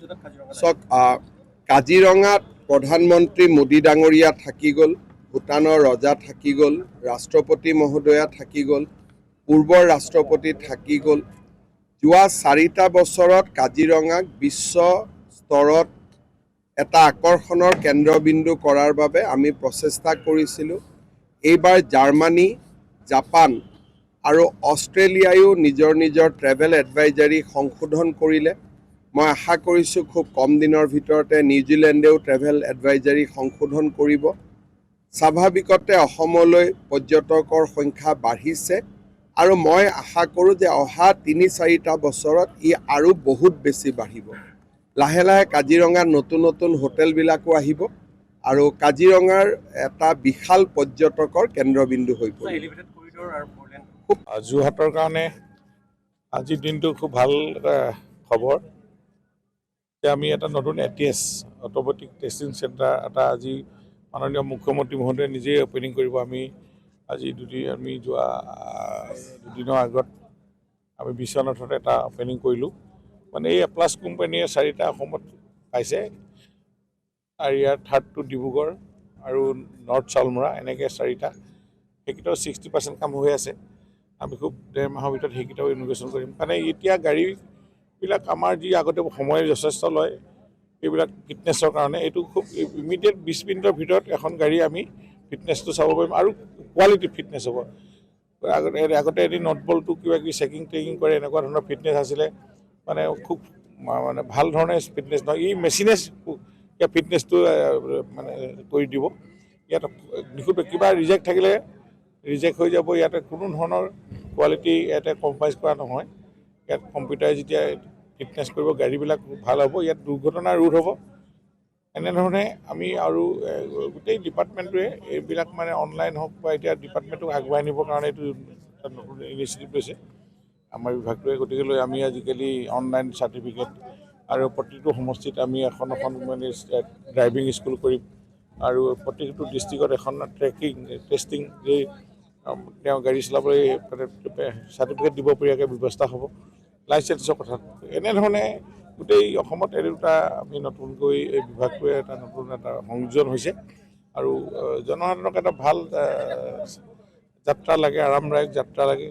চাওক কাজিৰঙাত প্ৰধানমন্ত্ৰী মোদী ডাঙৰীয়া থাকি গ'ল, ভূটানৰ ৰজা থাকি গ'ল, ৰাষ্ট্ৰপতি মহোদয়া থাকি গ'ল, পূৰ্বৰ ৰাষ্ট্ৰপতি থাকি গ'ল। যোৱা 4টা বছৰত কাজিৰঙাক বিশ্ব স্তৰত এটা আকৰ্ষণৰ কেন্দ্ৰবিন্দু কৰাৰ বাবে আমি প্ৰচেষ্টা কৰিছিলোঁ। এইবাৰ জাৰ্মানী, জাপান আৰু অষ্ট্ৰেলিয়ায়ো নিজৰ নিজৰ ট্ৰেভেল এডভাইজাৰী সংশোধন কৰিলে। মই আশা কৰিছোঁ খুব কম দিনৰ ভিতৰতে নিউজিলেণ্ডেও ট্ৰেভেল এডভাইজাৰী সংশোধন কৰিব। স্বাভাৱিকতে অসমলৈ পৰ্যটকৰ সংখ্যা বাঢ়িছে আৰু মই আশা কৰোঁ যে অহা 3-4টা বছৰত ই আৰু বহুত বেছি বাঢ়িব। লাহে লাহে কাজিৰঙাত নতুন নতুন হোটেলবিলাকো আহিব আৰু কাজিৰঙাৰ এটা বিশাল পৰ্যটকৰ কেন্দ্ৰবিন্দু হৈ পৰিব। যোৰহাটৰ কাৰণে আজিৰ দিনটো খুব ভাল এটা খবৰ যে আমি এটা নতুন ATS অট'মেটিক টেষ্টিং চেণ্টাৰ এটা আজি মাননীয় মুখ্যমন্ত্ৰী মহোদয়ে নিজেই অপেনিং কৰিব। আমি যোৱা দুদিনৰ আগত আমি বিশ্বনাথত এটা অপেনিং কৰিলোঁ। মানে এই এপ্লাছ কোম্পানীয়ে 4টা অসমত পাইছে আৰু ইয়াৰ থাৰ্ডটো ডিব্ৰুগড় আৰু নৰ্থ চালমৰা, এনেকৈ 4টা। সেইকেইটাও 60% কাম হৈ আছে। আমি খুব 1.5 মাহৰ ভিতৰত সেইকেইটাও ইনভেশ্যন কৰিম। মানে এতিয়া গাড়ীবিলাক আমাৰ যি আগতে সময় যথেষ্ট লয় এইবিলাক ফিটনেছৰ কাৰণে, এইটো খুব ইমিডিয়েট 20 মিনিটৰ ভিতৰত এখন গাড়ী আমি ফিটনেছটো চাব পাৰিম আৰু কোৱালিটি ফিটনেছ হ'ব। আগতে এদিন নটবলটো কিবা কিবি চেকিং কৰে, এনেকুৱা ধৰণৰ ফিটনেছ আছিলে। মানে খুব মানে ভাল ধৰণে ফিটনেছ নহয়, ই মেচিনে ফিটনেছটো মানে কৰি দিব। ইয়াত কিবা ৰিজেক্ট থাকিলে ৰিজেক্ট হৈ যাব। ইয়াতে কোনো ধৰণৰ কোৱালিটি ইয়াতে কম্প্ৰমাইজ কৰা নহয়। ইয়াত কম্পিউটাৰে যেতিয়া ফিটনেছ কৰিব গাড়ীবিলাক ভাল হ'ব, ইয়াত দুৰ্ঘটনা ৰোধ হ'ব। এনেধৰণে আমি আৰু গোটেই ডিপাৰ্টমেণ্টটোৱে এইবিলাক মানে অনলাইন হওক বা এতিয়া ডিপাৰ্টমেণ্টটোক আগুৱাই নিবৰ কাৰণে এইটো এটা নতুন ইনিচিয়েটিভ লৈছে আমাৰ বিভাগটোৱে। গতিকেলৈ আমি আজিকালি অনলাইন চাৰ্টিফিকেট আৰু প্ৰতিটো সমষ্টিত আমি এখন মানে ড্ৰাইভিং স্কুল কৰিম আৰু প্ৰতিটো ডিষ্ট্ৰিক্টত এখন টেষ্টিং যে তেওঁ গাড়ী চলাবলৈ মানে চাৰ্টিফিকেট দিব পৰাকৈ ব্যৱস্থা হ'ব। লাইচেন্সৰ কথা এনেধৰণে গোটেই অসমত এটা আমি নতুনকৈ এই বিভাগটোৱে এটা নতুন এটা সংযোজন হৈছে আৰু জনসাধাৰণক এটা ভাল যাত্ৰা লাগে, আৰামদায়ক যাত্ৰা লাগে,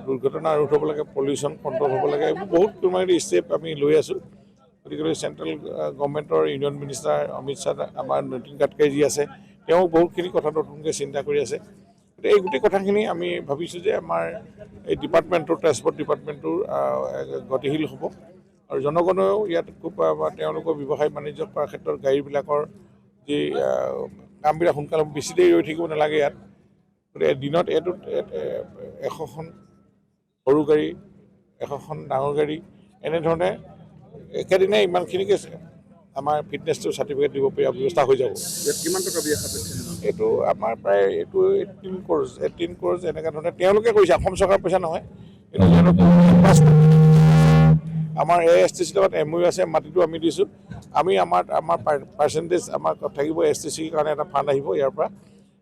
দুৰ্ঘটনা ৰোধ হ'ব লাগে, পলিউশ্যন কণ্ট্ৰল হ'ব লাগে। এইবোৰ বহুত মানে ষ্টেপ আমি লৈ আছোঁ। গতিকে চেণ্ট্ৰেল গভৰ্ণমেণ্টৰ ইউনিয়ন মিনিষ্টাৰ অমিত শ্বাহ, আমাৰ নীতিন গাডকাৰী যি আছে, তেওঁ বহুতখিনি কথা নতুনকৈ চিন্তা কৰি আছে। এই গোটেই কথাখিনি আমি ভাবিছোঁ যে আমাৰ এই ডিপাৰ্টমেণ্টটোৰ ট্ৰান্সপৰ্ট ডিপাৰ্টমেণ্টটোৰ গতিশীল হ'ব আৰু জনগণেও ইয়াত খুব তেওঁলোকৰ ব্যৱসায় বাণিজ্য কৰাৰ ক্ষেত্ৰত গাড়ীবিলাকৰ যি কামবিলাক সোনকালে বেছি দেৰি ৰৈ থাকিব নালাগে ইয়াত। গতিকে দিনত এইটোত 100খন সৰু গাড়ী, 100খন ডাঙৰ গাড়ী, এনেধৰণে একেদিনাই ইমানখিনিকে আমাৰ ফিটনেছটো চাৰ্টিফিকেট দিব পৰা ব্যৱস্থা হৈ যাব। কিমান টকা ব্যয় সাপেক্ষে? এইটো আমাৰ প্ৰায় 18 crores এনেকুৱা ধৰণে তেওঁলোকে কৰিছে, অসম চৰকাৰৰ পইচা নহয়। এইটো আমাৰ ASTC লগত MOU আছে, মাটিটো আমি দিছোঁ। আমাৰ পাৰ্চেণ্টেজ আমাৰ থাকিব, STCৰ কাৰণে এটা ফাণ্ড আহিব ইয়াৰ পৰা।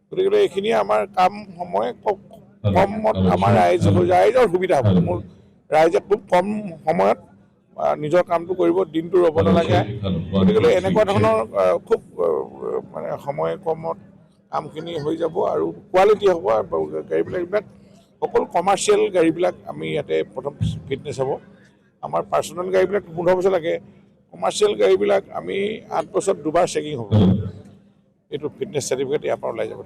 গতিকে এইখিনিয়ে আমাৰ কাম সময় কমত আমাৰ ৰাইজৰ সুবিধা হ'ব। মোৰ ৰাইজে খুব কম সময়ত নিজৰ কামটো কৰিব, দিনটো ৰ'ব নালাগে। গতিকে এনেকুৱা ধৰণৰ খুব মানে সময় কমত কামখিনি হৈ যাব আৰু কোৱালিটি হ'ব। গাড়ীবিলাক সকলো কমাৰ্চিয়েল গাড়ীবিলাক আমি ইয়াতে প্ৰথম ফিটনেছ হ'ব। আমাৰ পাৰ্চনেল গাড়ীবিলাক 15 বছৰ লাগে, কমাৰ্চিয়েল গাড়ীবিলাক আমি 8 বছৰত 2বাৰ চেকিং হ'ব। এইটো ফিটনেছ চাৰ্টিফিকেট ইয়াৰ পৰা ওলাই যাব।